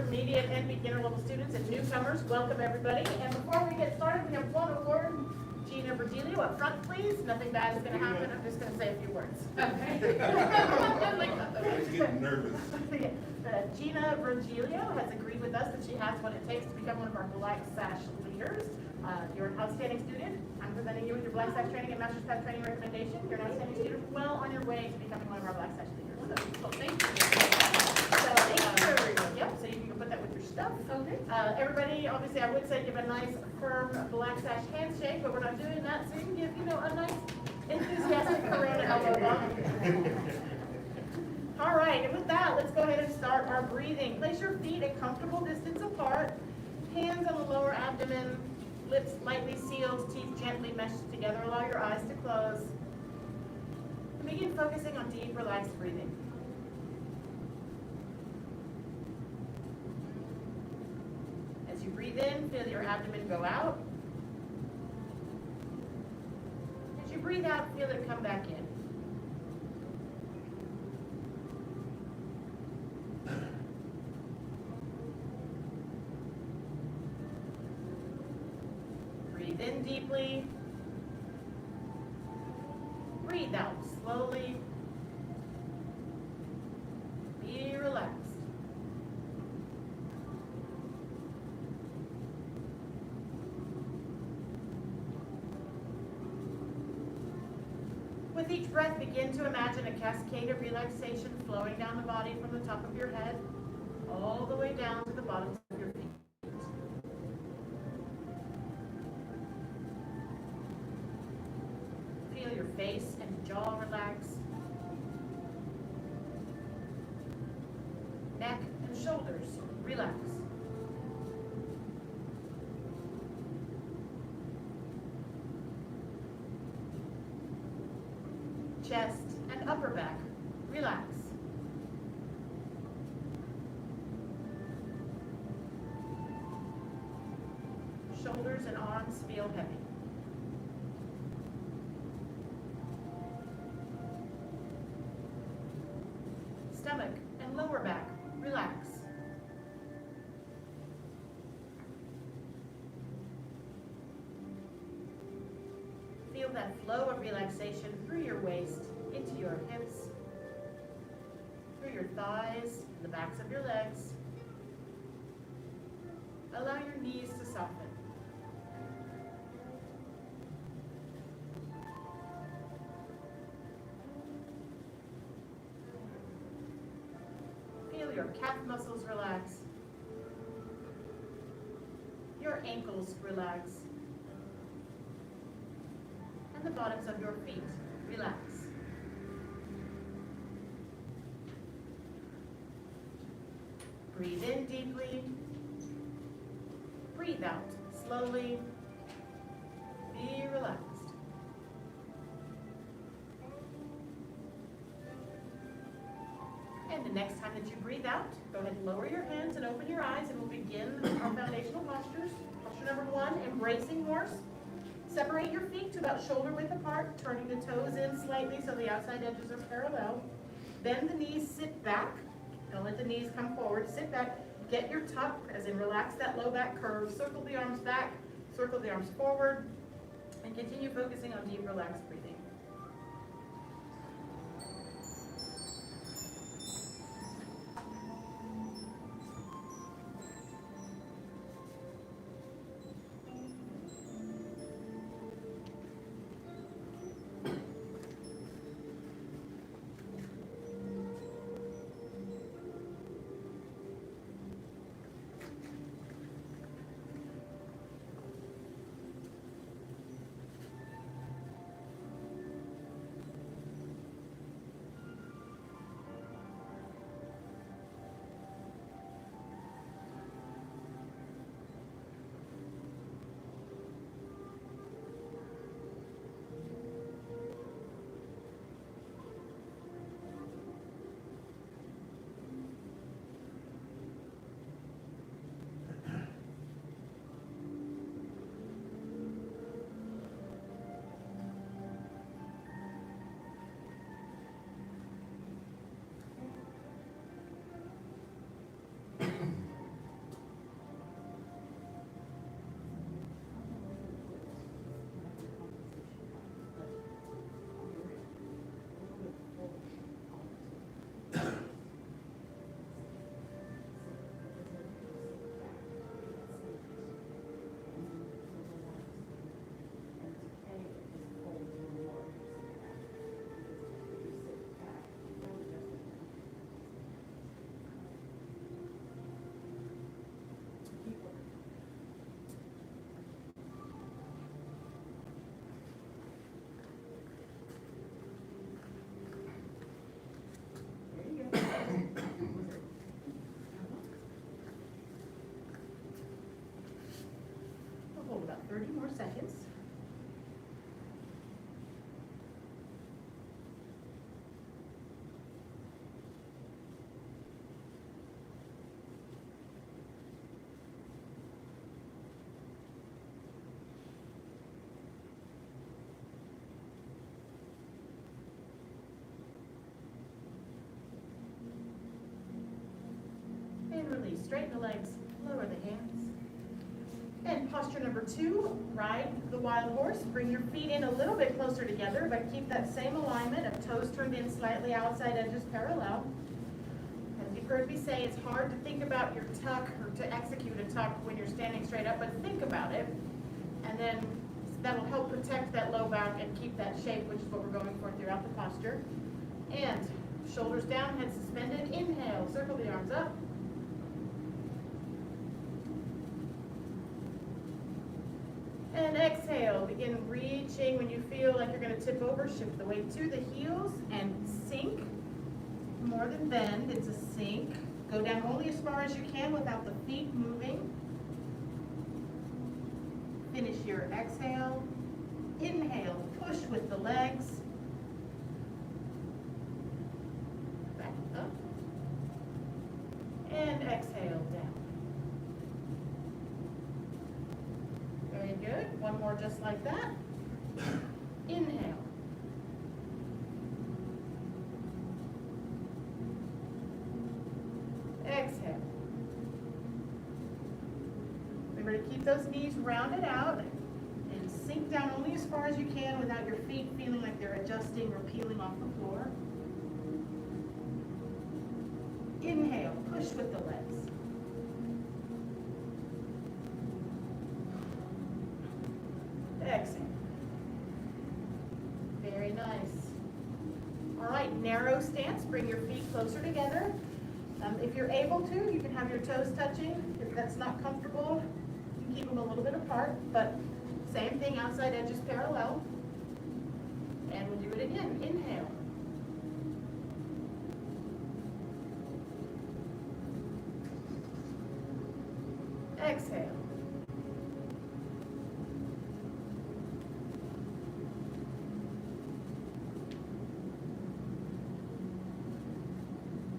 intermediate and beginner level students and newcomers, welcome everybody. And before we get started, we have one award. Gina Virgilio up front, please. Nothing bad is going to happen. I'm just going to say a few words. Okay. I was getting nervous. Gina Virgilio has agreed with us that she has what it takes to become one of our Black Sash leaders. You're an outstanding student. I'm presenting you with your Black Sash training and Master's Path training recommendation. You're an outstanding student, well on your way to becoming one of our Black Sash leaders. So thank you. So you can put that with your stuff. Okay. Everybody, obviously, I would say give a nice, firm Black Sash handshake, but we're not doing that, so you can give, a nice, enthusiastic Corona elbow bump. All right, and with that, let's go ahead and start our breathing. Place your feet a comfortable distance apart, hands on the lower abdomen, lips lightly sealed, teeth gently meshed together. Allow your eyes to close. And begin focusing on deep, relaxed breathing. As you breathe in, feel your abdomen go out. As you breathe out, feel it come back in. Breathe in deeply. Breathe out slowly. Be relaxed. With each breath, begin to imagine a cascade of relaxation flowing down the body from the top of your head all the way down to the bottoms of your feet. Feel your face and jaw relax. Neck and shoulders relax. Chest and upper back relax. Shoulders and arms feel heavy. Stomach and lower back relax. Feel that flow of relaxation through your waist, into your hips, through your thighs, and the backs of your legs. Allow your knees to soften. Feel your calf muscles relax. Your ankles relax. And the bottoms of your feet relax. Breathe in deeply. Breathe out slowly. Be relaxed. And the next time that you breathe out, go ahead and lower your hands and open your eyes, and we'll begin our foundational postures. Posture number 1, embracing horse. Separate your feet to about shoulder width apart, turning the toes in slightly so the outside edges are parallel. Bend the knees, sit back. Don't let the knees come forward. Sit back. Get your tuck, as in relax that low back curve. Circle the arms back, circle the arms forward, and continue focusing on deep, relaxed breathing. 30 more seconds. And release, straighten the legs, lower the hands. And posture number 2, ride the wild horse. Bring your feet in a little bit closer together, but keep that same alignment of toes turned in slightly, outside edges parallel. As you've heard me say, it's hard to think about your tuck or to execute a tuck when you're standing straight up, but think about it. And then that'll help protect that low back and keep that shape, which is what we're going for throughout the posture. And shoulders down, head suspended. Inhale, circle the arms up. And exhale, begin reaching. When you feel like you're going to tip over, shift the weight to the heels and sink. More than bend, it's a sink. Go down only as far as you can without the feet moving. Finish your exhale. Inhale, push with the legs. Back up. And exhale, down. Very good. One more just like that. Inhale. Exhale. Remember to keep those knees rounded out and sink down only as far as you can without your feet feeling like they're adjusting or peeling off the floor. Inhale, push with the legs. Exhale. Very nice. All right, narrow stance. Bring your feet closer together. If you're able to, you can have your toes touching. If that's not comfortable, you can keep them a little bit apart, but same thing, outside edges parallel. And we'll do it again. Inhale. Exhale.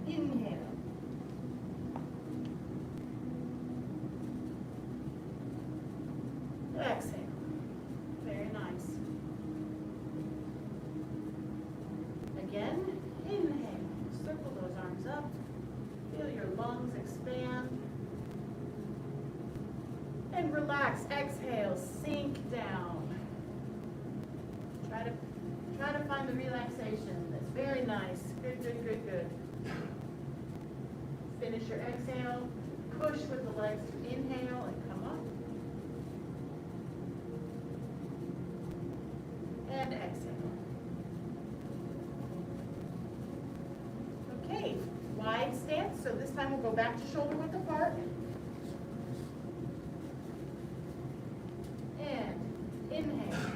Inhale. Exhale. Very nice. Again, inhale. Circle those arms up. Feel your lungs expand. And relax. Exhale. Sink down. Try to find the relaxation. That's very nice. Good, good, good, good. Finish your exhale. Push with the legs to inhale and come up. And exhale. Okay, wide stance. So this time we'll go back to shoulder width apart. And inhale.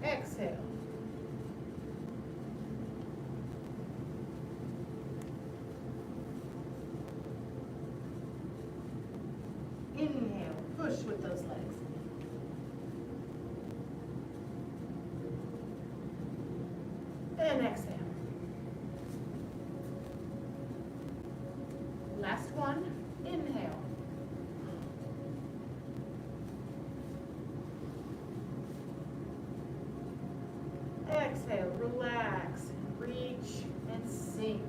Exhale. Inhale, push with those legs. And exhale. Last one, inhale. Exhale, relax, reach, and sink.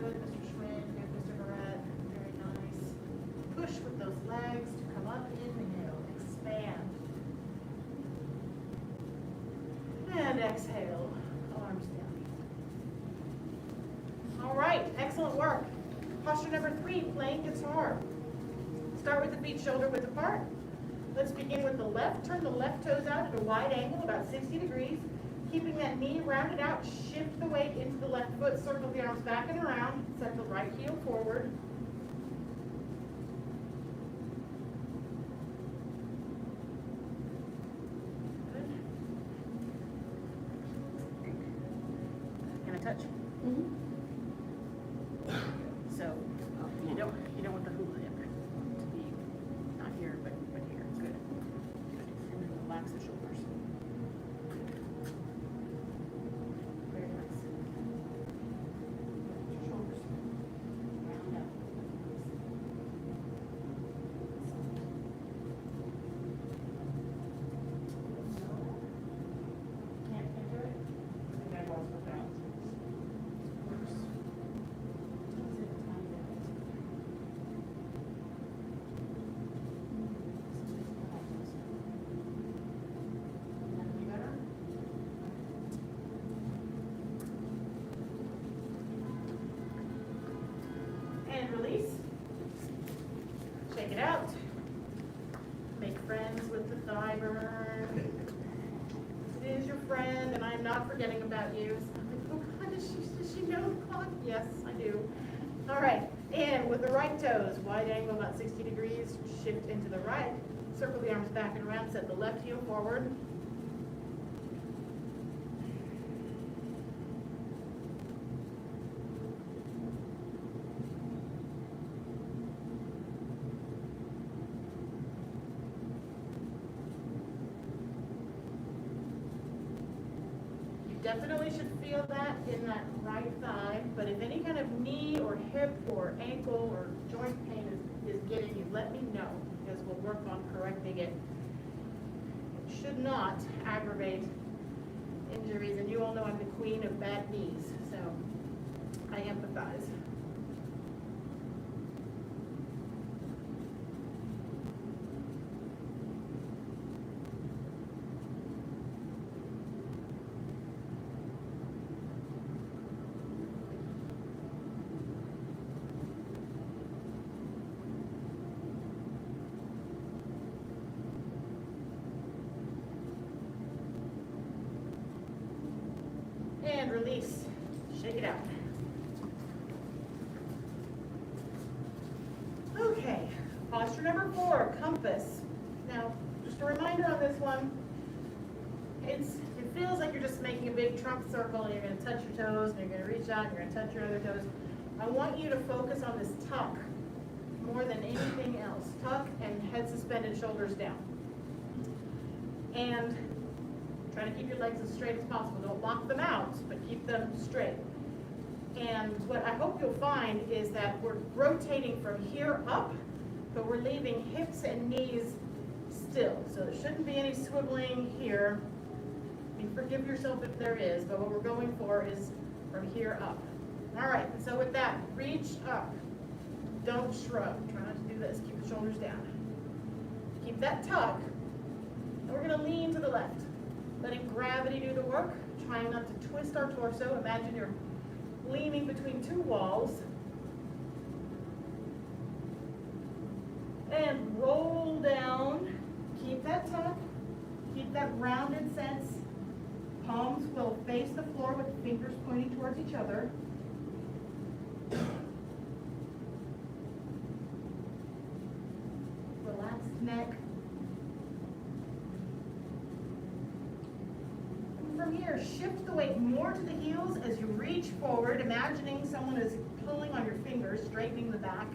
Good, Mr. Schwinn, good, Mr. Barrett, very nice. Push with those legs to come up, inhale, expand. And exhale, arms down. All right, excellent work. Posture number 3, playing guitar. Start with the feet shoulder width apart. Let's begin with the left. Turn the left toes out at a wide angle, about 60 degrees. Keeping that knee rounded out, shift the weight into the left foot, circle the arms back and around, set the right heel forward. Good. Can I touch? Mm-hmm. thigh burn. It is your friend, and I'm not forgetting about you. So I'm like, oh God, does she know the clock? Yes, I do. All right, and with the right toes, wide angle about 60 degrees, shift into the right. Circle the arms back and around, set the left heel forward. Definitely should feel that in that right thigh, but if any kind of knee or hip or ankle or joint pain is getting you, let me know, because we'll work on correcting it. It should not aggravate injuries, and you all know I'm the queen of bad knees, so I empathize. And release. Shake it out. Okay, posture number 4, compass. Now, just a reminder on this one, it feels like you're just making a big trunk circle and you're going to touch your toes and you're going to reach out and you're going to touch your other toes. I want you to focus on this tuck more than anything else. Tuck and head suspended, shoulders down. And try to keep your legs as straight as possible. Don't lock them out, but keep them straight. And what I hope you'll find is that we're rotating from here up, but we're leaving hips and knees still. So there shouldn't be any swiveling here. I mean, forgive yourself if there is, but what we're going for is from here up. All right, and so with that, reach up. Don't shrug. Try not to do this. Keep the shoulders down. Keep that tuck. And we're going to lean to the left. Letting gravity do the work. Trying not to twist our torso. Imagine you're leaning between 2 walls. And roll down. Keep that tuck. Keep that rounded sense. Palms will face the floor with the fingers pointing towards each other. Relaxed neck. From here, shift the weight more to the heels as you reach forward, imagining someone is pulling on your fingers, straightening the back.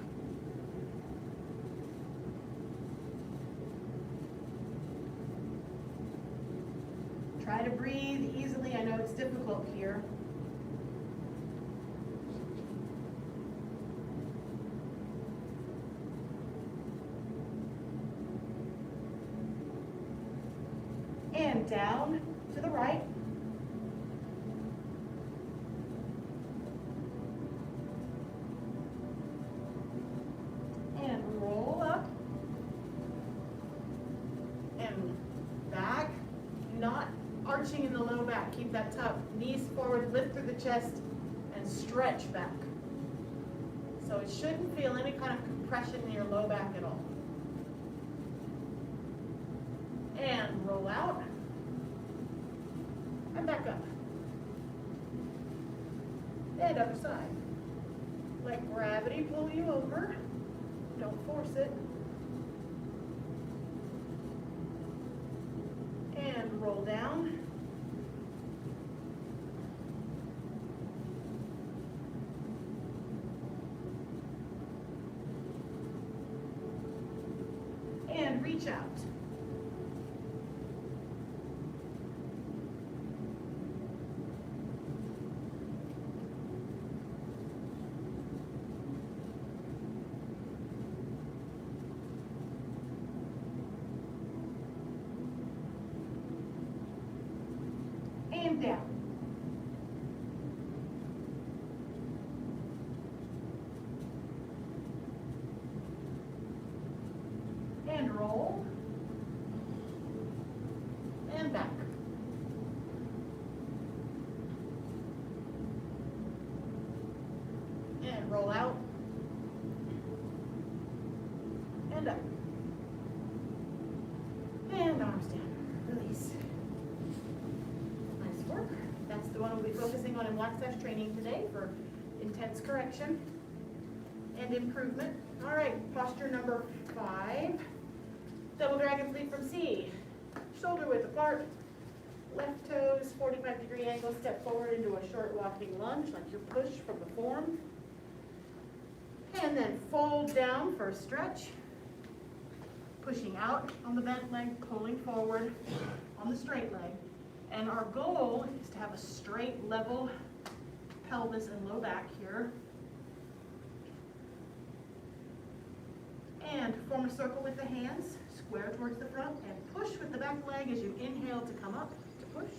Try to breathe easily. I know it's difficult here. And down to the right. And roll up. And back. Not arching in the low back. Keep that tuck. Knees forward, lift through the chest, and stretch back. So it shouldn't feel any kind of compression in your low back at all. And roll out. And back up. And other side. Let gravity pull you over. Don't force it. And roll down. And reach out. And down. And roll. And back. And roll out. And up. And on. one we'll be focusing on in black sash training today for intense correction and improvement. All right, posture number 5. Double dragon sleep from C. Shoulder width apart. Left toes, 45-degree angle, step forward into a short walking lunge, like your push from the form. And then fold down for a stretch. Pushing out on the bent leg, pulling forward on the straight leg. And our goal is to have a straight, level pelvis and low back here. And form a circle with the hands, square towards the front, and push with the back leg as you inhale to come up, to push.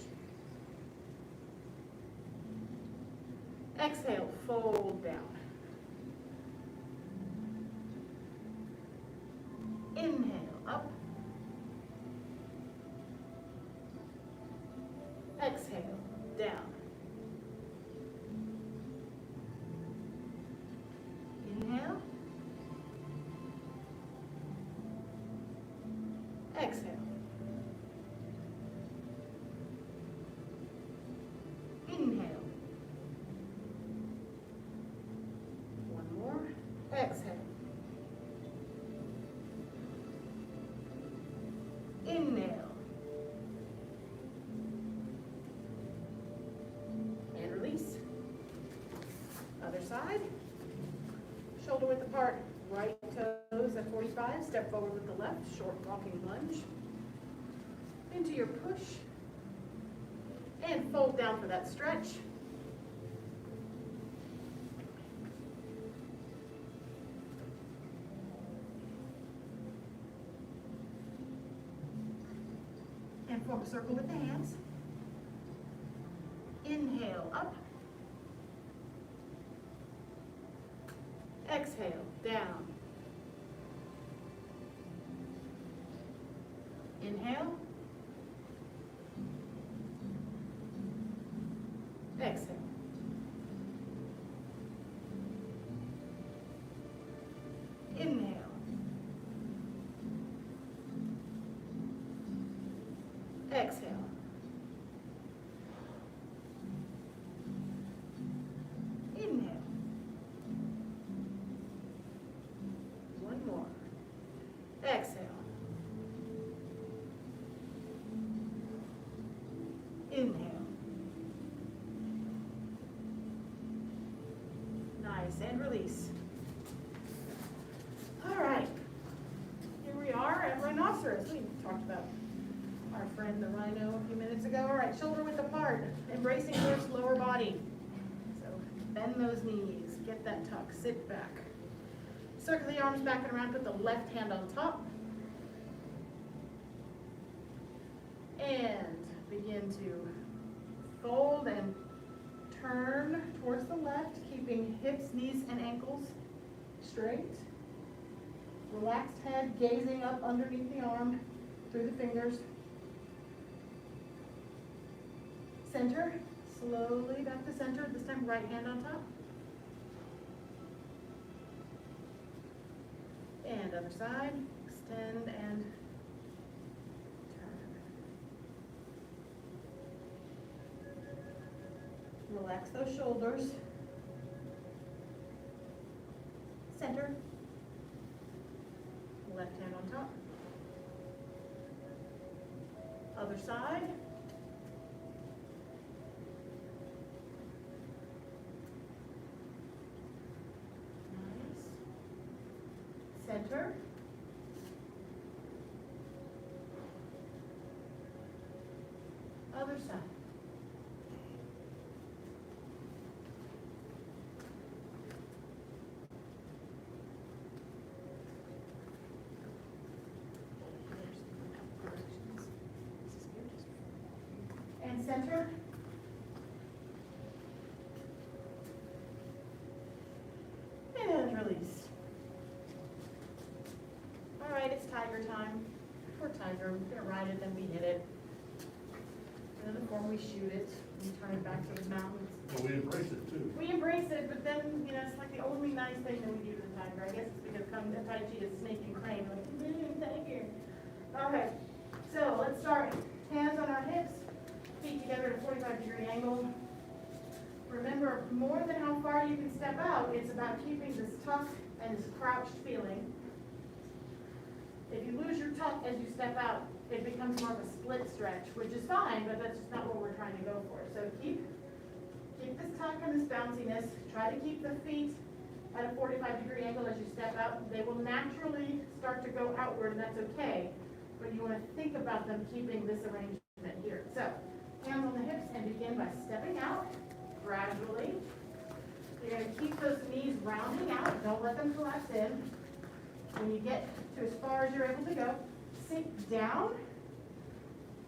Exhale, fold down. Inhale, up. Exhale, down. Inhale. Exhale. Inhale. One more. Exhale. Inhale. And release. Other side. Shoulder width apart. Right toes at 45. Step forward with the left. Short walking lunge. Into your push. And fold down for that stretch. And form a circle with the hands. Inhale, up. Exhale, down. Inhale. Exhale. Inhale. Exhale. Inhale. One more. Exhale. Inhale. Nice, and release. All right. Here we are at rhinoceros. We talked about our friend the rhino a few minutes ago. All right, shoulder width apart, embracing your lower body. So bend those knees, get that tuck, sit back. Circle the arms back and around, put the left hand on top. And begin to fold and turn towards the left, keeping hips, knees, and ankles straight. Relaxed head, gazing up underneath the arm, through the fingers. Center, slowly back to center, this time right hand on top. And other side, extend and turn. Relax those shoulders. Center. Left hand on top. Other side. Nice. Center. Other side. And center. And release. All right, it's tiger time. We're tiger. We're gonna ride it, then we hit it. And then the form we shoot it, we turn it back to the mountains. Well, we embrace it too. We embrace it, but then, you know, it's like the only nice thing that we do to the tiger. I guess it's because Tai Chi is snake and crane. Like, tiger. All right, so let's start. Hands on our hips, feet together at a 45-degree angle. Remember, more than how far you can step out, it's about keeping this tuck and this crouched feeling. If you lose your tuck as you step out, it becomes more of a split stretch, which is fine, but that's just not what we're trying to go for. So keep this tuck and this bounciness. Try to keep the feet at a 45-degree angle as you step out. They will naturally start to go outward, and that's okay. But you want to think about them keeping this arrangement here. So hands on the hips and begin by stepping out gradually. You're going to keep those knees rounding out. Don't let them collapse in. When you get to as far as you're able to go, sink down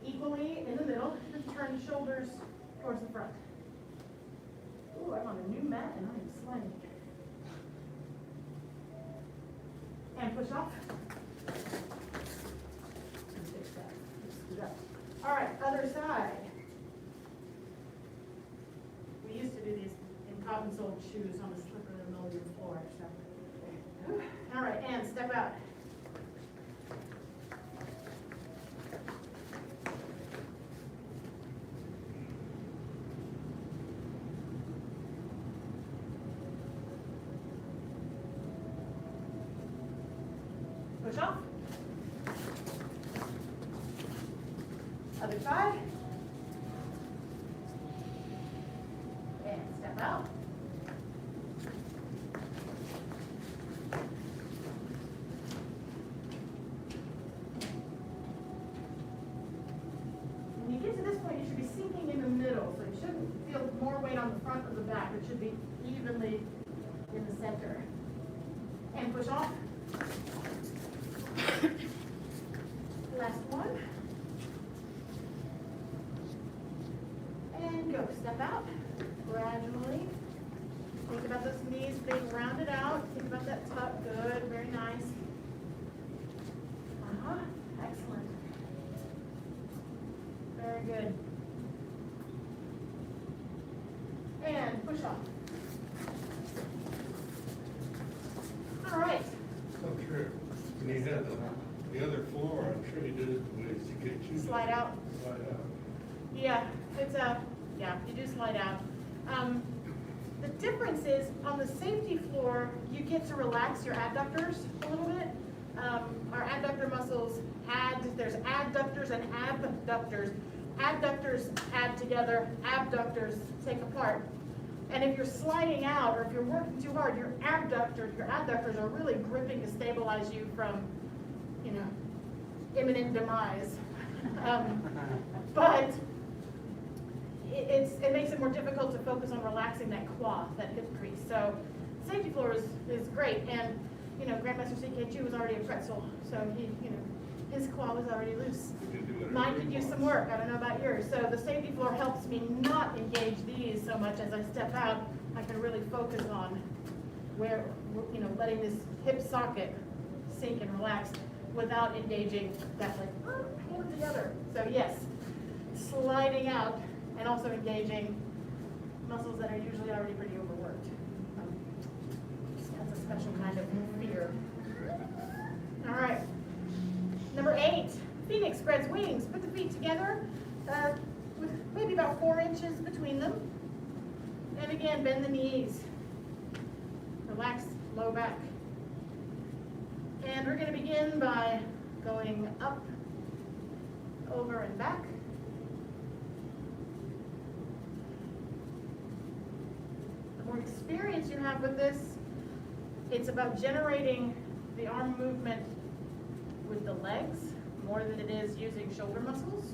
equally in the middle and turn the shoulders towards the front. Ooh, I'm on a new mat and I am sliding. And push off. And fix that. Scoot up. All right, other side. We used to do these in cotton-soled shoes on the slipper in the middle of the floor. So. All right, and step out. Push off. Other side. And step out. When you get to this point, you should be sinking in the middle, so you shouldn't feel more weight on the front or the back. It should be evenly in the center. And push off. Last one. And go. Step out gradually. Think about those knees being rounded out. Think about that tuck. Good. Very nice. Excellent. Very good. And push off. All right. I'm sure when he's at the other floor, I'm sure he did it the way to get you. Slide out. Slide out. Yeah, you do slide out. The difference is on the safety floor, you get to relax your adductors a little bit. Our adductor muscles there's adductors and abductors. Adductors add together, abductors take apart. And if you're sliding out or if you're working too hard, your adductors are really gripping to stabilize you from, imminent demise. But it makes it more difficult to focus on relaxing that quad, that hip crease. So safety floor is great. And, Grandmaster CK2 was already a pretzel, so his quad was already loose. Mine could use some work. I don't know about yours. So the safety floor helps me not engage these so much as I step out. I can really focus on letting this hip socket sink and relax without engaging that pull it together. So yes, sliding out and also engaging muscles that are usually already pretty overworked. That's a special kind of fear. All right. Number 8, Phoenix spreads wings. Put the feet together with maybe about 4 inches between them. And again, bend the knees. Relax low back. And we're going to begin by going up, over, and back. The more experience you have with this, it's about generating the arm movement with the legs more than it is using shoulder muscles.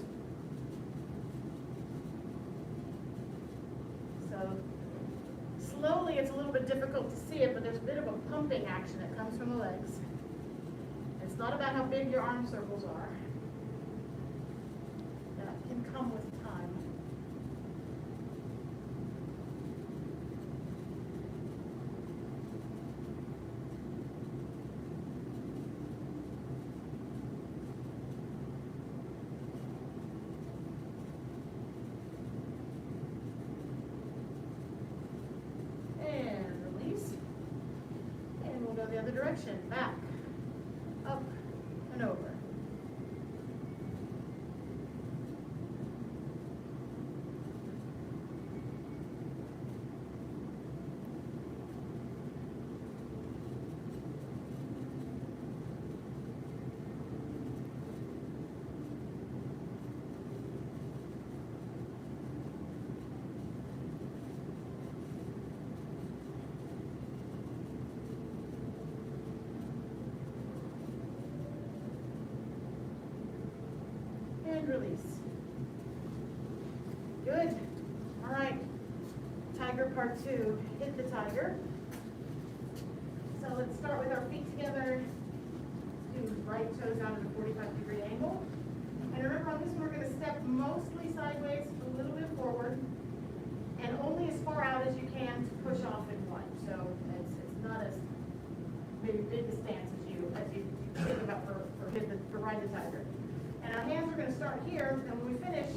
So slowly it's a little bit difficult to see it, but there's a bit of a pumping action that comes from the legs. It's not about how big your arm circles are. That can come with time. And release. And we'll go the other direction. Back. Up and over. and release. Good. All right. Tiger part 2. Hit the tiger. So let's start with our feet together. Do right toes out at a 45-degree angle. And remember on this one, we're going to step mostly sideways, a little bit forward, and only as far out as you can to push off in one. So it's not as maybe big a stance as you think about for ride the tiger. And our hands are going to start here, and when we finish,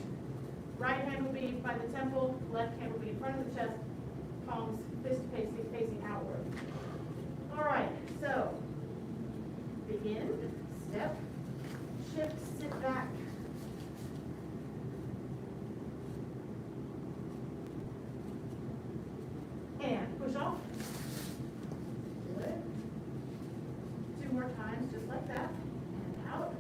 right hand will be by the temple, left hand will be in front of the chest, palms fist facing outward. All right, so begin, step, shift, sit back. And push off. Good. 2 more times, just like that. And out.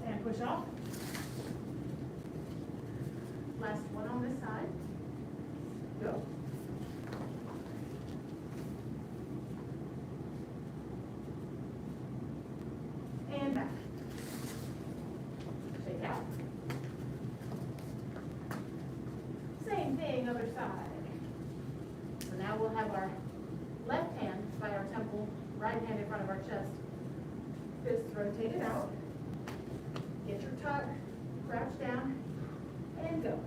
And push off. Last one on this side. Go. And back. Shake out. Same thing, other side. So now we'll have our left hand by our temple, right hand in front of our chest. Fists rotated out. Get your tuck, crouch down, and go.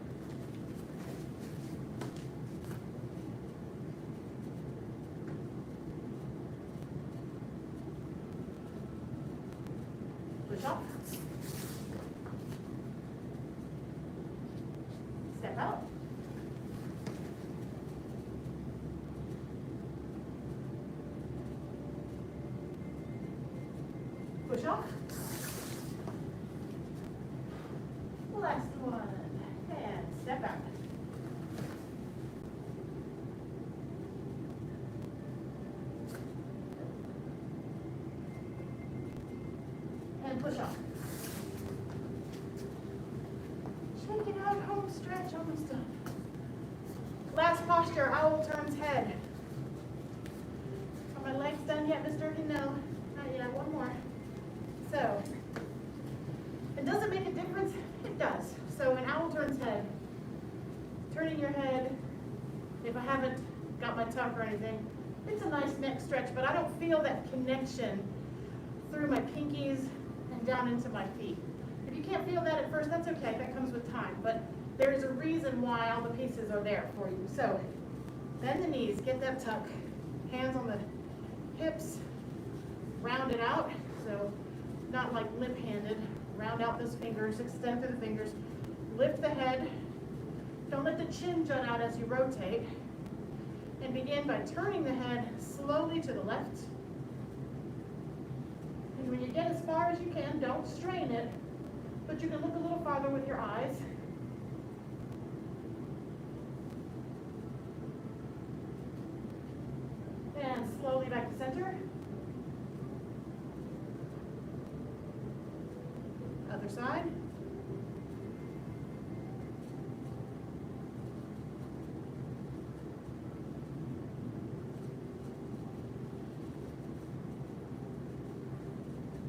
Push off. Step out. Push off. Last one. And step out. And push off. Shake it out, home stretch, almost done. Last posture, owl turns head. Are my legs done yet, Miss Durkin? No, not yet, one more. So, it doesn't make a difference, it does. So an owl turns head, turning your head, if I haven't got my tuck or anything, it's a nice neck stretch, but I don't feel that connection through my pinkies and down into my feet. If you can't feel that at first, that's okay, that comes with time, but there's a reason why all the pieces are there for you. So, bend the knees, get that tuck, hands on the hips, round it out, so not like limp-handed, round out those fingers, extend through the fingers, lift the head, don't let the chin jut out as you rotate, and begin by turning the head slowly to the left. And when you get as far as you can, don't strain it, but you can look a little farther with your eyes. And slowly back to center. Other side.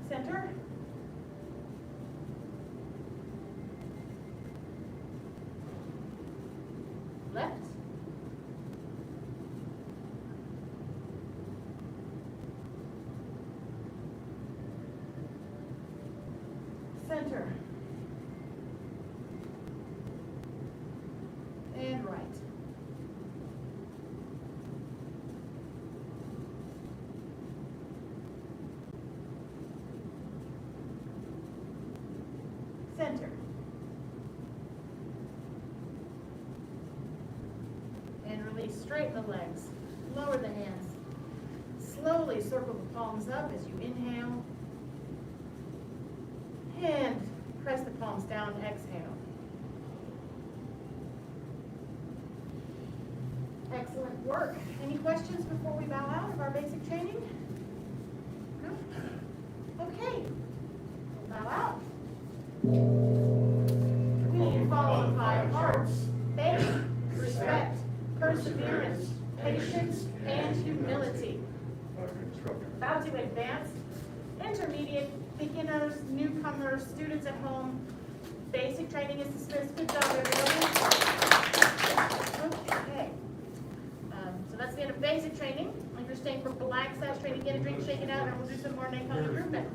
Center. Left. Center. And right. Center. And release, straighten the legs, lower the hands. Slowly circle the palms up as you inhale. And press the palms down, exhale. Excellent work. Any questions before we bow out of our basic training? No? Okay. We'll bow out. We follow 5 hearts: faith, respect, perseverance, patience, and and humility. Bow to advanced, intermediate, beginners, newcomers, students at home. Basic training is dismissed. Good job, everybody. Okay. So that's the end of basic training. If you're staying for black sash training, get a drink, shake it out, and we'll do some more NACOM improvement.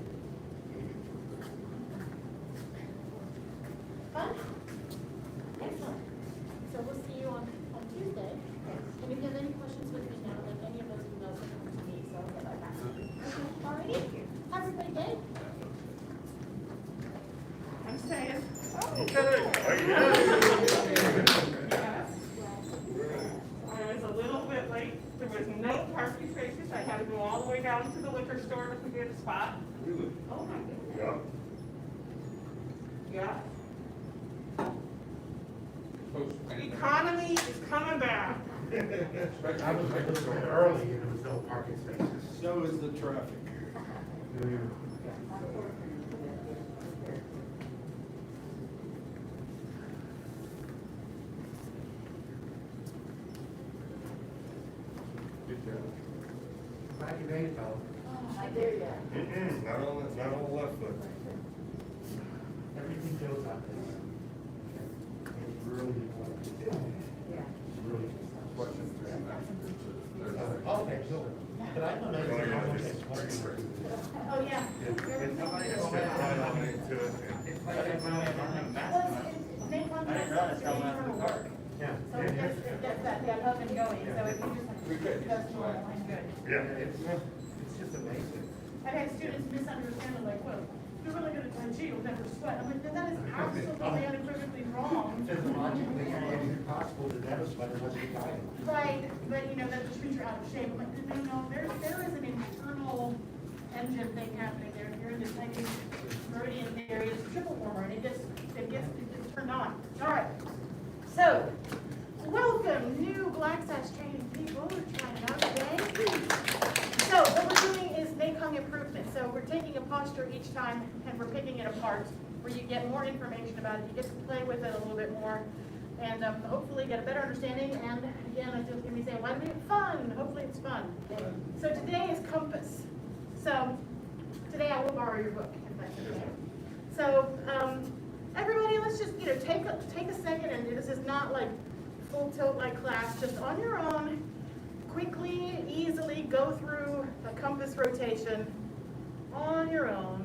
Fun? Excellent. So we'll see you on Tuesday. And if you have any questions with me now, then any of those emails will come to me, so I'll get that back. Alrighty. Have a great day. I'm staying. I was a little bit late. There was no parking spaces. I had to go all the way down to the liquor store to get a spot. Really? Oh my goodness. Yeah. Yeah. Economy is coming back. I was early and there was no parking spaces. So is the traffic. Good job. Glad you made it, though. I dare you. Not on the left foot. Everything goes out there. It's really important. Yeah. It's really. Okay, sure. But I don't know. Oh, yeah. Somebody has said right on into it. Yeah. So it gets that up and going, so if you just goes normal and good. Yeah. It's just amazing. I've had students misunderstand, they're like, well, you're really good at Tai Chi, you'll never sweat. I'm like, that is absolutely unequivocally wrong. Physiologically, it's impossible to never sweat unless you're dying. Right, but you know, that just means you're out of shape. I'm like, no, there is an internal engine thing happening there. If you're in this tiny meridian area, it's triple warmer, and it gets turned on. All right, so welcome new black sash training people. We're trying it out today. So what we're doing is NACOM improvement. So we're taking a posture each time and we're picking it apart, where you get more information about it. You get to play with it a little bit more, and hopefully get a better understanding. And again, I just going to be saying, why do we have fun? Hopefully it's fun. So today is compass. So today I will borrow your book, if that's okay. So everybody, let's just take a second, and this is not like full tilt like class. Just on your own, quickly, easily go through a compass rotation on your own.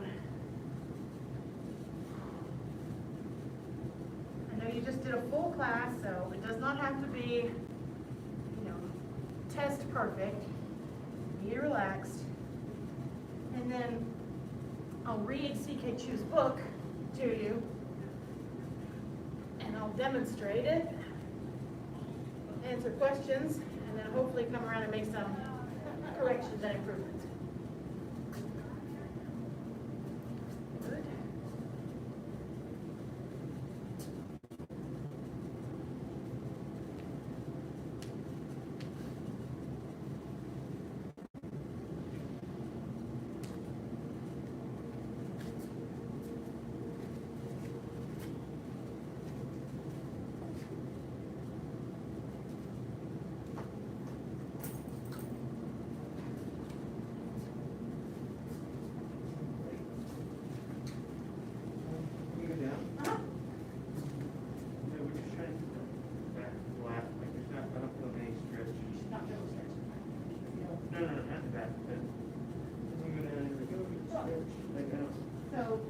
I know you just did a full class, so it does not have to be, test perfect. Be relaxed. And then I'll read C.K. Chu's book to you, and I'll demonstrate it, answer questions, and then hopefully come around and make some corrections and improvements. Good.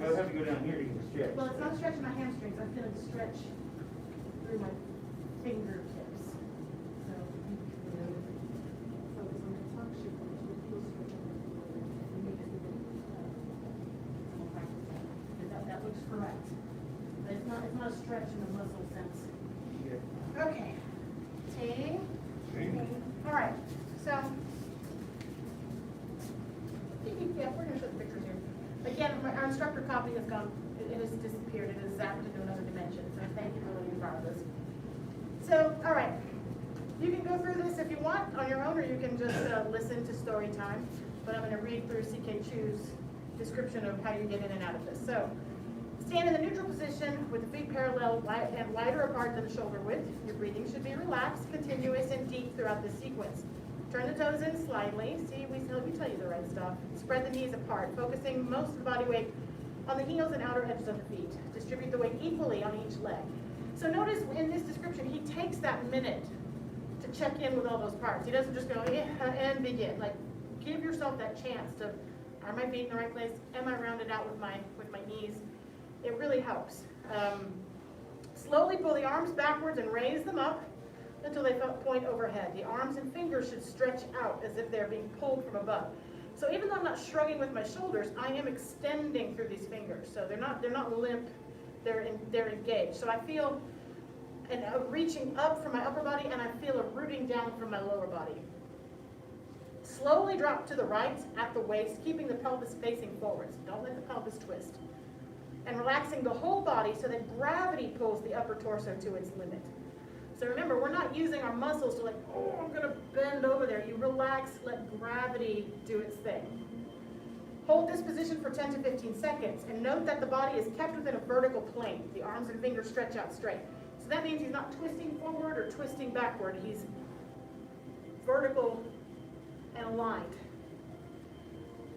I'll have to go down here to get a stretch. Well, it's not stretching my hamstrings, I'm feeling stretch through my fingertips. So, focus on the top shape, which will feel stretching. That looks correct. But it's not a stretch in the muscle sense. Okay. Ting. All right, so, yeah, we're gonna show the pictures here. Again, our instructor copy has gone, it has disappeared, it has zapped into another dimension, so thank you for letting me borrow this. So, all right, you can go through this if you want on your own, or you can just listen to story time, but I'm gonna read through C.K. Chu's description of how you get in and out of this. So, stand in the neutral position with the feet parallel and wider apart than the shoulder width. Your breathing should be relaxed, continuous, and deep throughout this sequence. Turn the toes in slightly. See, we tell you the right stuff. Spread the knees apart, focusing most of the body weight on the heels and outer edges of the feet. Distribute the weight equally on each leg. So notice in this description, he takes that minute to check in with all those parts. He doesn't just go, yeah, and begin. Like, give yourself that chance to, are my feet in the right place? Am I rounded out with my knees? It really helps. Slowly pull the arms backwards and raise them up until they point overhead. The arms and fingers should stretch out as if they're being pulled from above. So even though I'm not shrugging with my shoulders, I am extending through these fingers. So they're not limp, they're engaged. So I feel a reaching up from my upper body, and I feel a rooting down from my lower body. Slowly drop to the right at the waist, keeping the pelvis facing forwards. Don't let the pelvis twist. And relaxing the whole body so that gravity pulls the upper torso to its limit. So remember, we're not using our muscles to like, oh, I'm going to bend over there. You relax, let gravity do its thing. Hold this position for 10 to 15 seconds, and note that the body is kept within a vertical plane. The arms and fingers stretch out straight. So that means he's not twisting forward or twisting backward. He's vertical and aligned.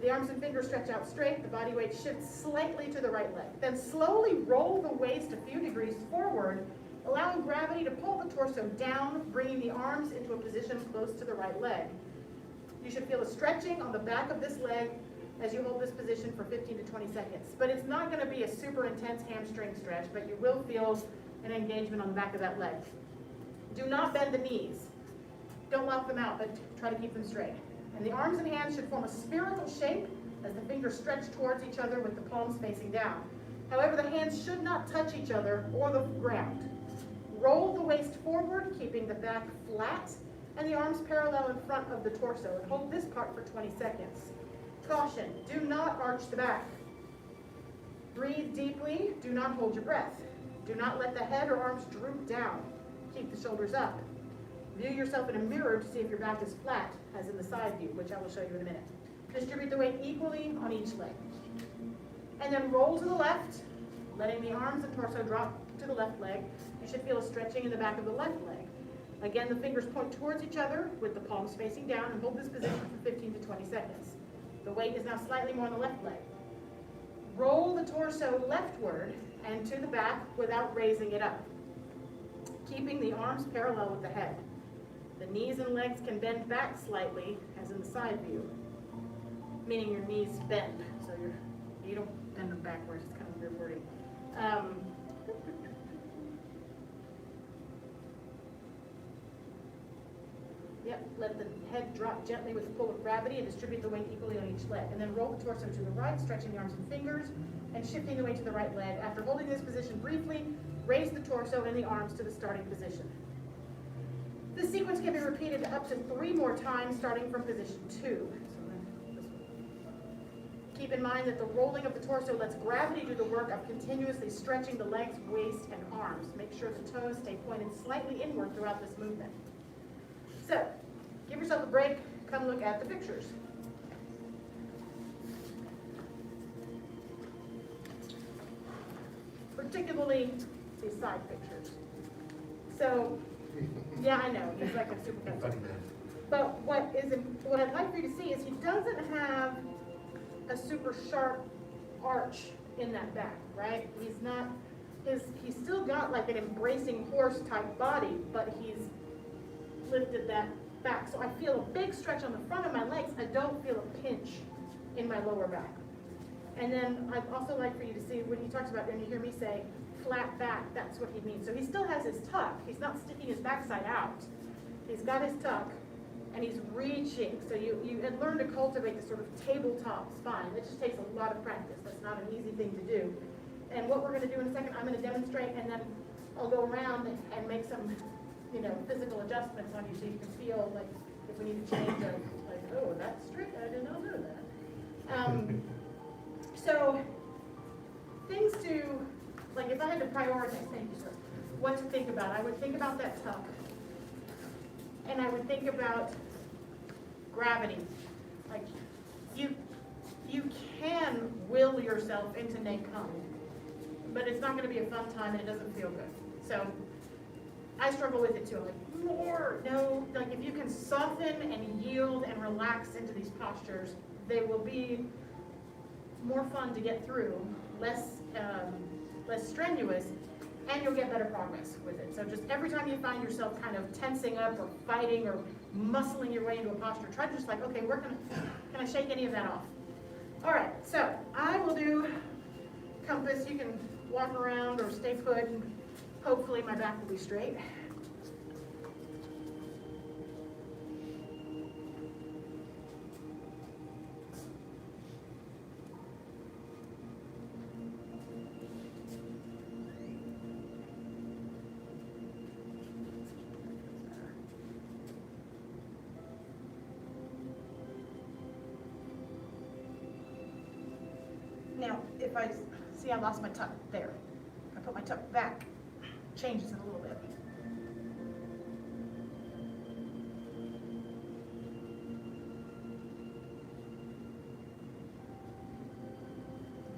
The arms and fingers stretch out straight. The body weight shifts slightly to the right leg. Then slowly roll the waist a few degrees forward, allowing gravity to pull the torso down, bringing the arms into a position close to the right leg. You should feel a stretching on the back of this leg as you hold this position for 15 to 20 seconds. But it's not going to be a super intense hamstring stretch, but you will feel an engagement on the back of that leg. Do not bend the knees. Don't lock them out, but try to keep them straight. And the arms and hands should form a spherical shape as the fingers stretch towards each other with the palms facing down. However, the hands should not touch each other or the ground. Roll the waist forward, keeping the back flat, and the arms parallel in front of the torso, and hold this part for 20 seconds. Caution, do not arch the back. Breathe deeply, do not hold your breath. Do not let the head or arms droop down. Keep the shoulders up. View yourself in a mirror to see if your back is flat, as in the side view, which I will show you in a minute. Distribute the weight equally on each leg. And then roll to the left, letting the arms and torso drop to the left leg. You should feel a stretching in the back of the left leg. Again, the fingers point towards each other with the palms facing down, and hold this position for 15 to 20 seconds. The weight is now slightly more on the left leg. Roll the torso leftward and to the back without raising it up, keeping the arms parallel with the head. The knees and legs can bend back slightly, as in the side view, meaning your knees bend. So you don't bend them backwards. It's kind of weird wording. Yep, let the head drop gently with the pull of gravity and distribute the weight equally on each leg. And then roll the torso to the right, stretching the arms and fingers, and shifting the weight to the right leg. After holding this position briefly, raise the torso and the arms to the starting position. This sequence can be repeated up to 3 more times, starting from position 2. Keep in mind that the rolling of the torso lets gravity do the work of continuously stretching the legs, waist, and arms. Make sure the toes stay pointed slightly inward throughout this movement. So, give yourself a break, come look at the pictures. Particularly these side pictures. So, yeah, I know, he's like a super pencil. But what I'd like for you to see is he doesn't have a super sharp arch in that back, right? He's still got like an embracing horse type body, but he's lifted that back. So I feel a big stretch on the front of my legs. I don't feel a pinch in my lower back. And then I'd also like for you to see when he talks about, when you hear me say flat back, that's what he means. So he still has his tuck. He's not sticking his backside out. He's got his tuck and he's reaching. So you had learned to cultivate this sort of tabletop spine. It just takes a lot of practice. That's not an easy thing to do. And what we're going to do in a second, I'm going to demonstrate, and then I'll go around and make some physical adjustments on you so you can feel like if we need to change it, like, oh, that's straight, I did not know that. So things to, like if I had to prioritize, thank you, sir, what to think about, I would think about that tuck. And I would think about gravity. Like you can will yourself into neck hum, but it's not going to be a fun time and it doesn't feel good. So I struggle with it too. I'm like, more, no, like if you can soften and yield and relax into these postures, they will be more fun to get through, less strenuous, and you'll get better progress with it. So just every time you find yourself kind of tensing up or fighting or muscling your way into a posture, try to just like, okay, can I shake any of that off? All right, so I will do compass. You can walk around or stay put, and hopefully my back will be straight. Now, if I see I lost my tuck there, I put my tuck back, changes it a little bit.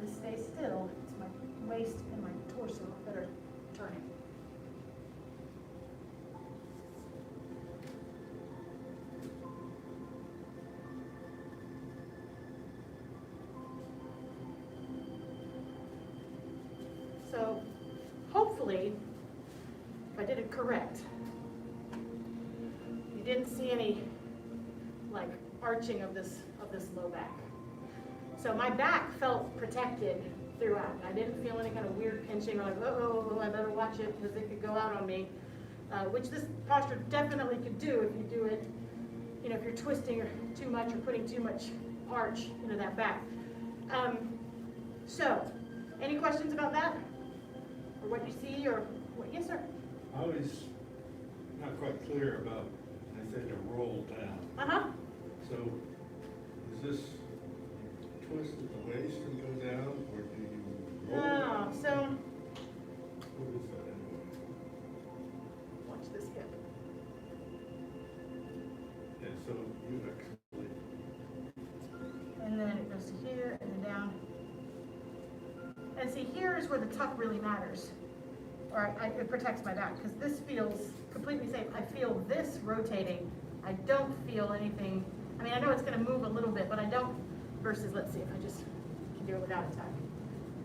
This stays still, it's my waist and my torso that are turning. So hopefully, if I did it correct, you didn't see any like arching of this low back. So my back felt protected throughout. I didn't feel any kind of weird pinching or like, oh, I better watch it because it could go out on me, which this posture definitely could do if you do it, you know, if you're twisting or too much or putting too much arch into that back. So, any questions about that? Or what you see, or what? Yes, sir. I was not quite clear about, I said to roll down. Uh-huh. So is this twist at the waist and go down, or do you roll No, down? so What is that anyway? watch this hip. Yeah, so you actually, And then it goes to here and then down. And see, here is where the tuck really matters. Or it protects my back, because this feels completely safe. I feel this rotating. I don't feel anything. I mean, I know it's going to move a little bit, but I don't. Versus, let's see if I just can do it without a tuck.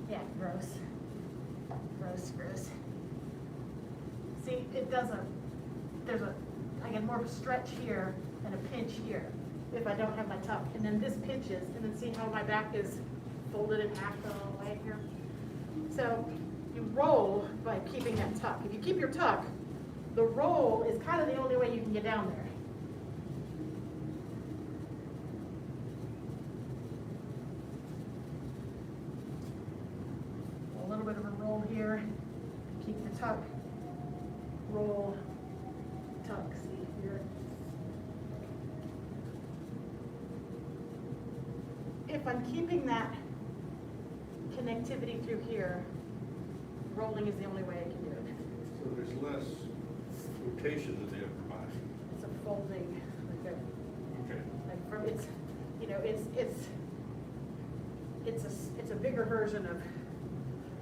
Yeah, gross. Gross, gross. See, it does I get more of a stretch here and a pinch here if I don't have my tuck. And then this pinches, and then see how my back is folded in half the way here. So you roll by keeping that tuck. If you keep your tuck, the roll is kind of the only way you can get down there. A little bit of a roll here. Keep the tuck. Roll, tuck. See here. If I'm keeping that connectivity through here, rolling is the only way I can do it. so there's less rotation in the upper body. It's a folding, Okay. like from it's, you know, it's a bigger version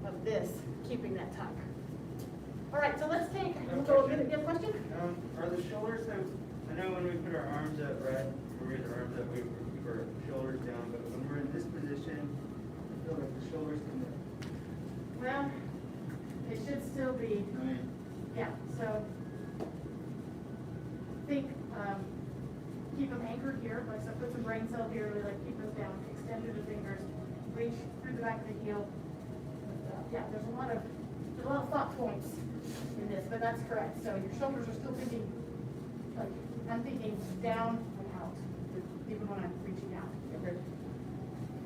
of this, keeping that tuck. All right, so let's take, we'll go a minute, you have a question? Are the shoulders, so I know when we put our arms up, right, we raise our arms up, we keep our shoulders down, but when we're in this position, I feel like the shoulders can, Well, it should still be, I mean, yeah, so think, keep them anchored here, like so put some brain cell here, really like keep those down, extend through the fingers, reach through the back of the heel. Yeah, there's a lot of thought points in this, but that's correct. So your shoulders are still thinking, like, I'm thinking down and out, even when I'm reaching out. okay.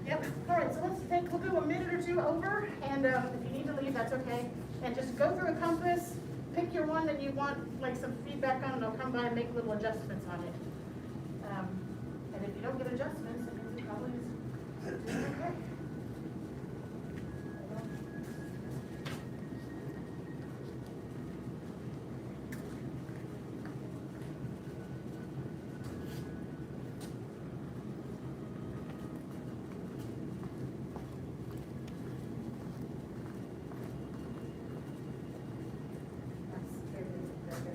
Yep, all right, so we'll do a minute or two over, and if you need to leave, that's okay. And just go through a compass, pick your one that you want, like, some feedback on, and I'll come by and make little adjustments on it. And if you don't get adjustments, it means it probably is doing okay. That's very good.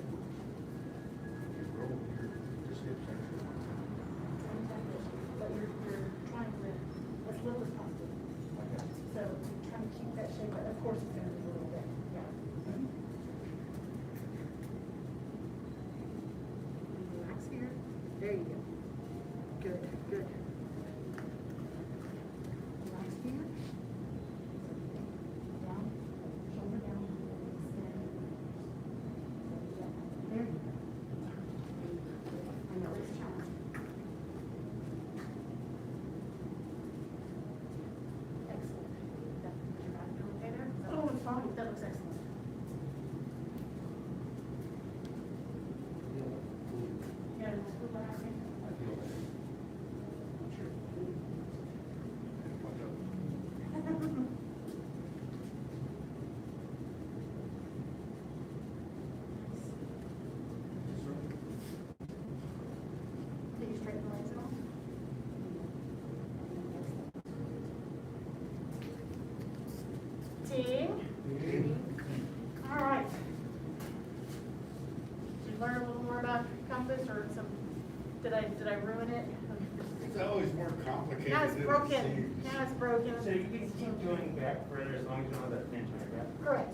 It's always more complicated Now it's than it broken, seems. now it's broken. So you can keep going back further as long as you don't have that pinch on your back. Correct.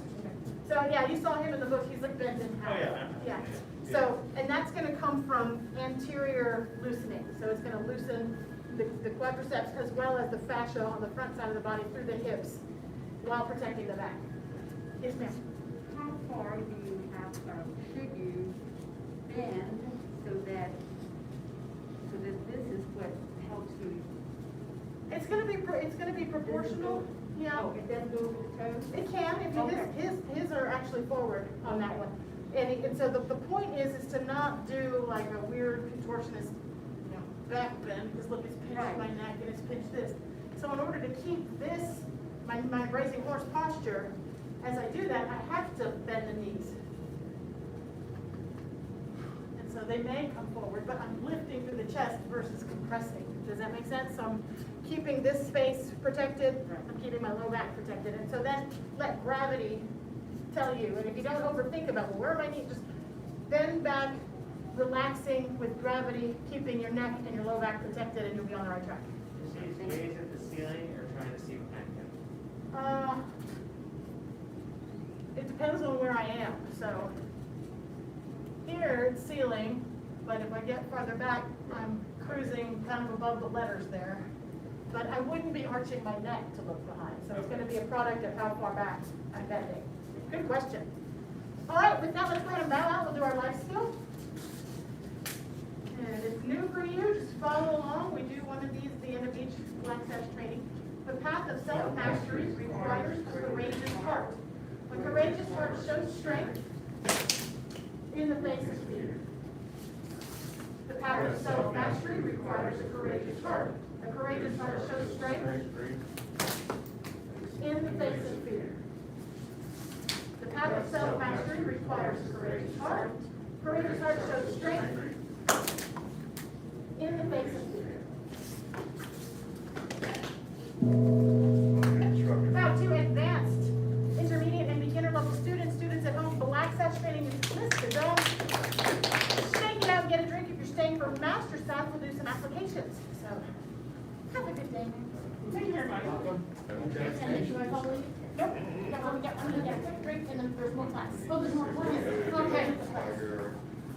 So, yeah, you saw him in the book, he's like bent in half. Oh, yeah. Yeah, so, and that's gonna come from anterior loosening, so it's gonna loosen the quadriceps as well as the fascia on the front side of the body through the hips while protecting the back. Yes, ma'am? How far do you have, should you bend so that this is what helps you? It's gonna be proportional, yeah. Oh, it doesn't go over the toes? It can, if you, Okay. his are actually forward on that one. And so the point is to not do like a weird contortionist, you know, back bend, because look, it's pinched Right. my neck and it's pinched this. So in order to keep this, my racing horse posture, as I do that, I have to bend the knees. And so they may come forward, but I'm lifting through the chest versus compressing. Does that make sense? So I'm keeping this space protected, I'm keeping my low back protected. And so then let gravity tell you, and if you don't overthink about, well, where am I knees, just bend back, relaxing with gravity, keeping your neck and your low back protected, and you'll be on the right track. Just gaze at the ceiling or trying to see behind you. It depends on where I am, so here it's ceiling, but if I get farther back, I'm cruising kind of above the letters there. But I wouldn't be arching my neck to look behind, so it's gonna be a product of how far back I'm bending. Good question. All right, with that, let's go ahead and bow out, we'll do our life skill. And it's new for you, just follow along, we do one of these at the end of each Black Sash training. The path of self-mastery requires a courageous heart. A courageous heart shows strength in the face of fear. The path of self-mastery requires a courageous heart. A courageous heart shows strength in the face of fear. The path of self-mastery requires a courageous heart. Courageous heart shows strength in the face of fear. Now to advanced, intermediate, and beginner level students at home, Black Sash training is listed. Shake it out and get a drink. If you're staying for Master's Class, we'll do some applications. So, have a good day. Thank you very much. And should I follow you? Nope. I'm gonna get a quick drink and then there's more class. Oh, there's more class. Okay.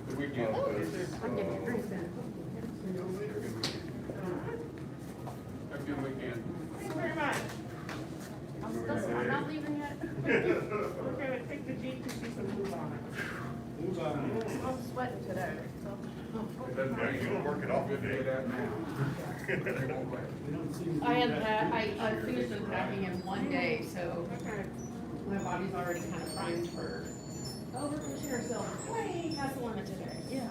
The weekend. I'm getting a drink then. Have a good weekend. Thank you very much. I'm not leaving yet. We're gonna take the Jeep to see some move on it. Who's on? I'm sweating today, so. Doesn't matter, you don't work it off today. I finished unpacking in one day, so Okay. my body's already kind of primed for, oh, we're gonna share ourselves way past the limit today, yeah.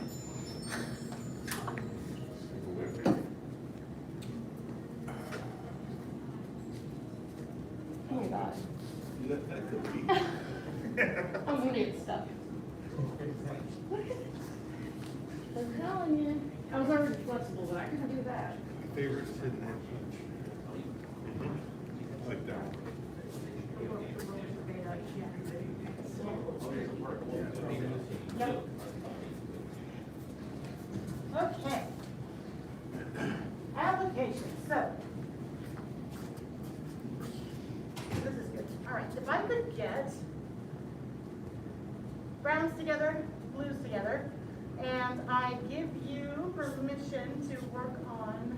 Oh my gosh, That could be. I'm gonna get stuck. I'm telling you, I was already flexible, but I couldn't do that. Favorite sitting there. Like that. Yep. Okay. Application, so. This is good. All right, if I could get browns together, blues together, and I give you permission to work on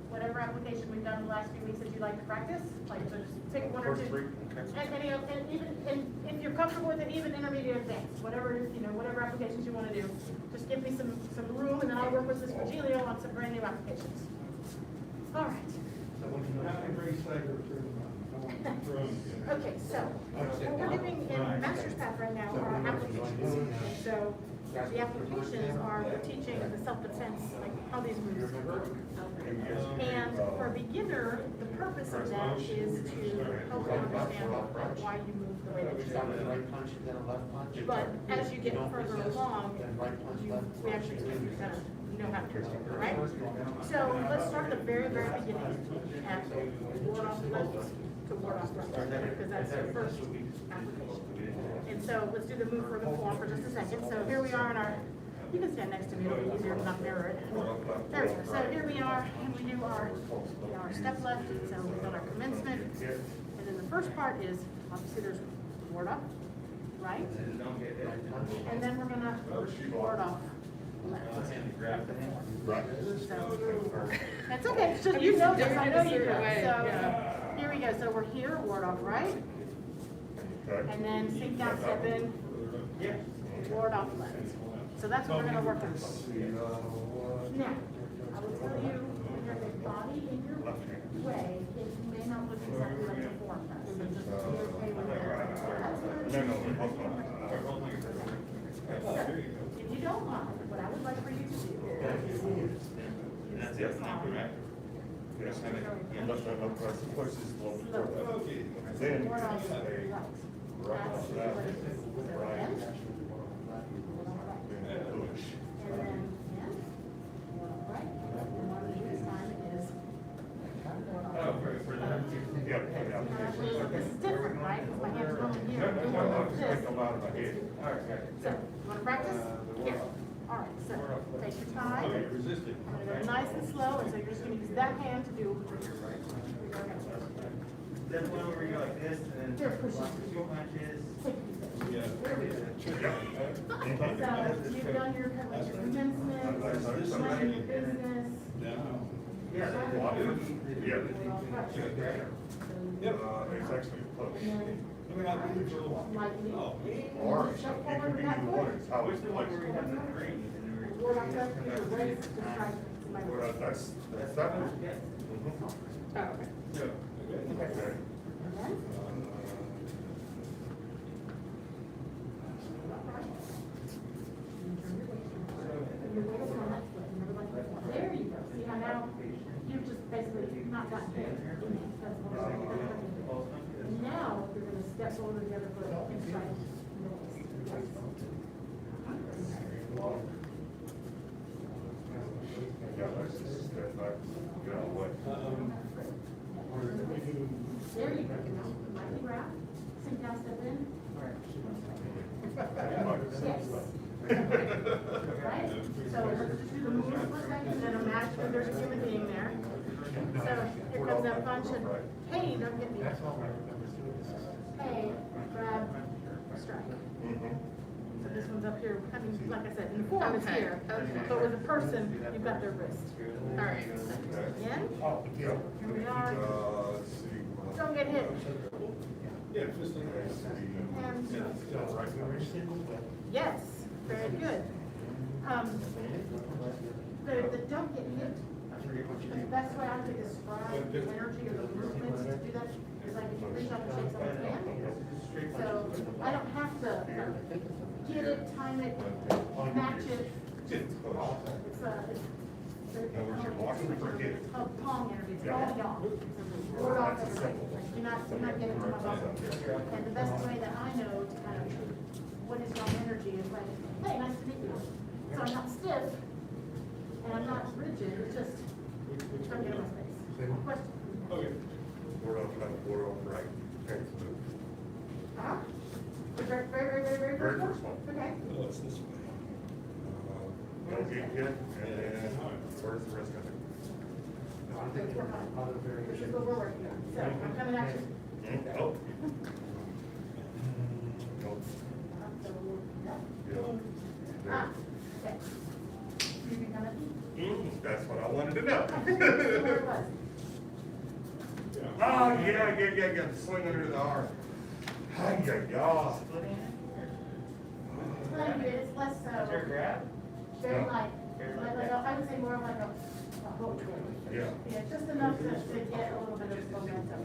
whatever application we've done the last few weeks that you'd like to practice, like so just pick one or two. And if you're comfortable with it, even intermediate advanced, whatever, whatever applications you want to do, just give me some room and then I'll work with Ms. Virgilio on some brand new applications. All right. Okay, so what we're doing in Master's Path right now are applications. And so the applications are we're teaching the self-defense, like how these moves work. And for a beginner, the purpose of that is to help you understand why you move the way that you do. But as you get further along, we actually kind of know how to do it, right? So let's start at the very, very beginning and ward off left to ward off right, because that's your first application. And so let's do the move, verb, and form for just a second. So here we are in our You can stand next to me, it'll be easier to not mirror it. There we go. So here we are, and we do our step left, so we've done our commencement. And then the first part is, obviously there's ward up, right? Don't get hit. And then we're gonna ward off left. So, that's okay, it's just, you know this, I know you do. So, here we go, so we're here, ward off right, and then sink down, step in, Yeah. ward off left. So that's what we're gonna work on. Now, I will tell you, when there's a body in your way, it may not look exactly like the form does, so just be okay with that. So, if you don't mind, what I would like for you to do is. That's it, correct? Then, Ward off left. That's what it is. So again, and then in, right, and what we do this time is. Oh, for that. This is different, right, because my hands are in here. This. So, you wanna practice? Here. All right, so take your time. I'm gonna go nice and slow, and so you're just gonna use that hand to do. That's one where you go like this, and Here, then push it. 2 punches. Take these. There we go. So you've done your commencement, running your business. Yeah. it's actually close. Lightly. Or, Step it forward could with be that the foot. one, it's how Which it's the one placed. where we have the green? And then Ward off left, your waist to strike my wrist. That's that one? Yes. Oh, okay. So, Okay. And then, your weight is on that foot, remember like that. There you go. See how now you've just basically not gotten hit. That's what I'm saying. And now you're gonna step over the other foot and strike the waist. Yeah, that's not, you know, what. There you go. Lightly wrap, sink down, step in. Yes. Right? So let's just do the movement for a second, and then imagine there's a human being there. So here comes that punch and, hey, don't get me. Hey, grab, strike. So this one's up here, I mean, like I said, in the form it's here, but with a person, you've got their wrist. All right. Again, Oh, yeah. here we are. Let's see. Don't get hit. Yeah, just like that. And, yes, very good. The don't get hit, the best way I could describe the energy of the movements to do that is like if you reach out and shake someone's hand. So I don't have to get it, time it, match it. It's called palm energy, it's all y'all. Ward off everything. You're not getting to my muscle. And the best way that I know to kind of what is y'all energy is like, hey, nice to meet you. So I'm not stiff and I'm not rigid, it's just, don't get in my space. Question? Okay. Board off left, board off right. Okay, move. Uh-huh. Very, very, very, very, Very first one. Okay. Oh, it's this way. Don't get hit, and then where's the rest of it? This is what we're working on. So I'm coming at you. Oh. Nope. Ah, okay. You can come at me. That's what I wanted to know. See where it was. Oh, yeah, swing under the arm. Hi, yeah. It's less is there a so, grab? very light, like, I would say more like a hook. Yeah. Yeah, just enough to get a little bit of momentum.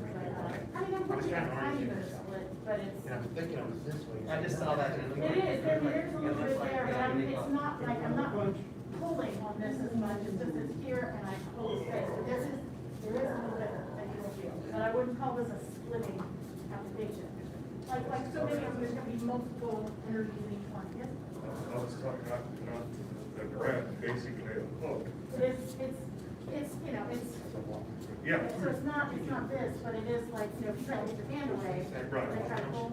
I mean, I'm pushing a tiny bit of split, but it's. I'm thinking it was this way. I just saw that. It is, there's a little bit there, but it's not like, I'm not pulling on this as much, it's just it's here and I pull the space. But there is a little bit that you will feel, but I wouldn't call this a splitting application. Like so many of them, there's gonna be multiple energies in each one, yes? I was talking about, the grab, basically a hook. It's, you know, it's. Yeah. So it's not this, but it is like, you know, if you try to get your hand away, Right. and I try to pull,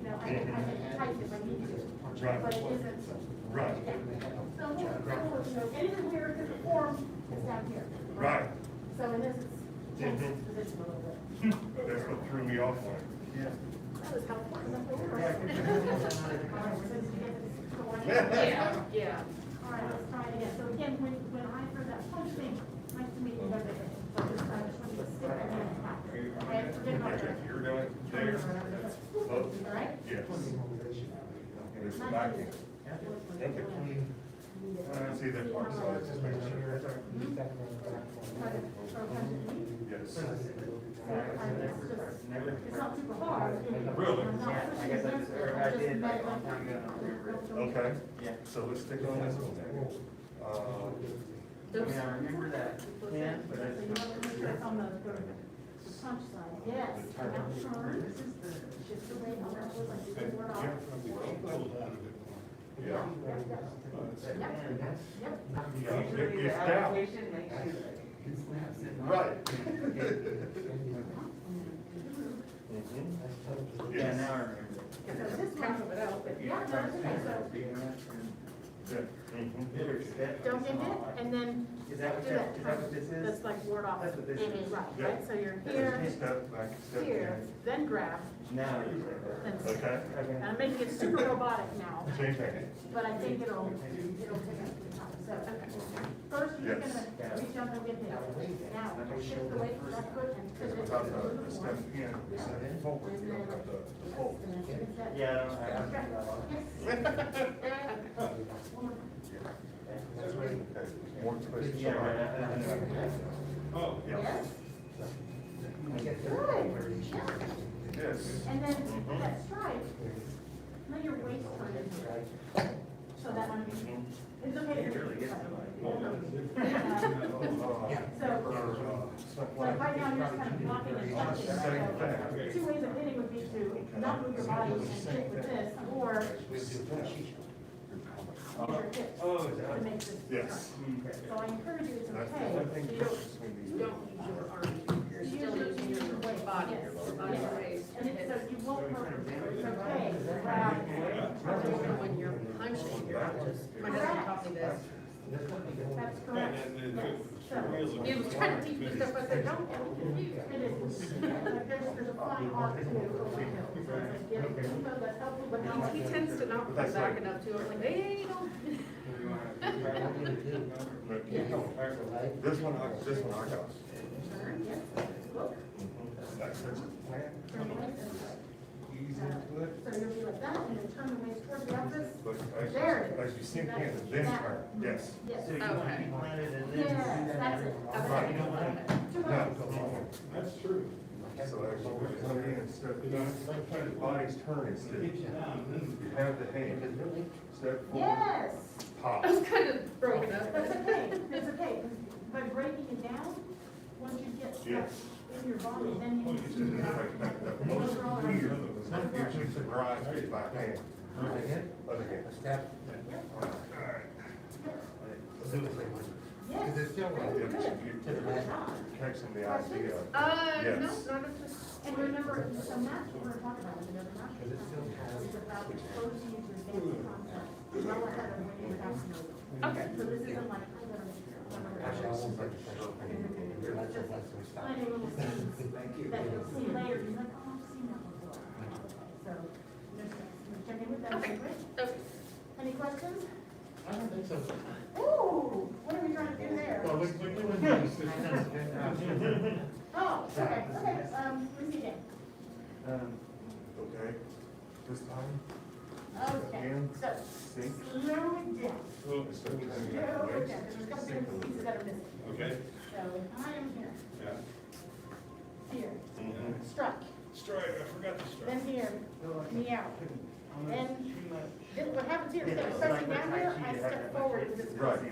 you know, I can tighten if I need to. Right. But it isn't Right, So anything here, because the form is down here. right. So in this, it's changed its position a little bit. That's what threw me off on it. Yeah. That was helpful. Yeah, yeah. All right, let's try it again. So again, when I heard that punch thing, nice to meet you. So this time, I just want you to stick that in the back. Okay, forget about Okay, that. you're doing it there. All right? Yes. And it's backing. Thank you. See that part, so let's just make sure. Yes. It's not super hard. Really? I'm not Yeah, I pushing guess I against just, it. or I did like a long time ago, I don't remember it. Okay, Yeah. so let's stick on this one then. I mean, I remember that pin, but So that's you not. want to make sure it's on the punch side. Yes. Now turn. Shift the weight on that. Like you can work off. Yeah. Yep. Usually the It's down. application makes you like, it snaps it. Right. Yeah, now I remember. So this one, yeah, no, it's okay. So don't get hit, and then Is that what do that, that. is that what this is? That's like ward off. That's what this is. Right, Yeah. right, so you're here, Step back, step here, in. then grab, Now you say then that. step. Okay, And I'm making it super robotic now, same thing. but I think it'll take us some time. So, first, you're just Yes. gonna reach up and get hit. Now, shift the weight from that foot and put it About to the the step form. in, step forward, you don't have to hold. Yeah, I don't, I don't do that a lot. More twist. Yeah, right, I know. Oh, yeah. Yes, good, yeah. Yes. And then that strike, let your waist turn into it. So that one, it's okay to. It really gets to like. So, like right now, you're just kind of blocking and touching. So, two ways of hitting would be to not move your body and hit with this, or use your hips Oh, is that? to make this. Yes. turn. So I encourage you, it's That's okay. the one thing You between these. Don't use your arm, you're still using your body, your lower body Yes. weight. And it's, so you won't hurt, it's okay. Grab. When you're punching, you're not just, my husband taught me this. That's correct. Yes. So, He was trying to teach me stuff, I said, don't get confused. it is, like, there's a fine art to it. So it's like, get info that's helpful, but not. He tends to not That's back right. it up too, I'm like, hey, don't. This one I got. Yes. Look. That's it. Turn the waist. So you'll be like that, and then turn the waist towards the office. But There it is. as you sink in, then turn, yes. Yes. So you want to be planted and then. Yes, that's it. Right. You don't want to. Two No, ways. that's true. So actually, we're coming in instead, the body's turning instead. You have the hand, step forward, Yes. pop. I was kind of broken up. That's okay, it's okay. By breaking it down, once you get stuff Yes. in your body, then you It's can. the most weird, gives you the right back hand. Other hand. Step. Yes. Because it's still Very right. good. To the left. Catching the idea. No, Yes. not at this. And remember, so that's what we're talking about, the other master class, is about exposing you to advanced concepts, well ahead of when you would have to know them. Okay. So this isn't like, I gotta make sure. Actually, I won't break the first thing. It's just finding little things that you'll see later, you're like, oh, I've seen that before. So, just check in with that, Okay. right? Okay. Any questions? I don't think so. Ooh, what are we trying to do there? Well, we can do this. Oh, okay, let me see again. Okay, this time, Okay, so, sink. slow it down. Slow it Slow it down, there's a couple different pieces that are missing. Okay. So, I am here, Yeah. here, Mhm. strike, Strike, I forgot to strike. then here, knee out. Then, what happens here is that Yeah, especially like down Tai here, Chi, I they have step that forward like with this. Right. So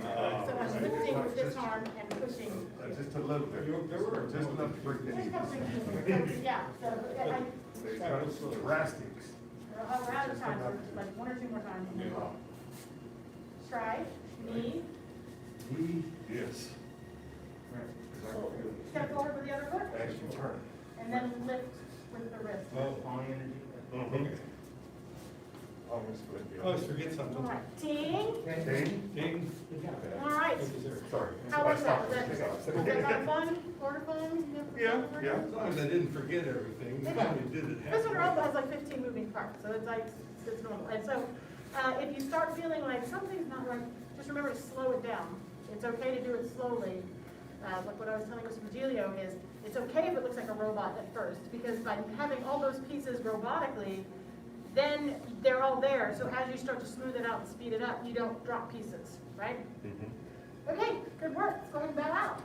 I'm lifting with this arm and pushing. Just a little bit, just enough to break the Just a knee. couple things, yeah, so, They try to drastics. we're out of time, so like one or two more times. and then we'll- Stride, knee, Yes. step forward with the other foot, As you turn. and then lift with the wrist. Palm energy. Mhm. always would be. I always forget something. All right, ting. Ding? Ding. All right. Thank you, sir. Sorry. How was that? Was I that stopped. kind of fun? Order fun? Yeah, yeah. As long as I didn't forget everything, we finally did it. This one also has like 15 moving parts, so it's like, it's normal. And so, if you start feeling like something's not right, just remember to slow it down. It's okay to do it slowly. Like what I was telling Mr. Virgilio is, it's okay if it looks like a robot at first, because by having all those pieces robotically, then they're all there. So as you start to smooth it out and speed it up, you don't drop pieces, right? Mhm. Okay, good work. Let's go ahead and bow out.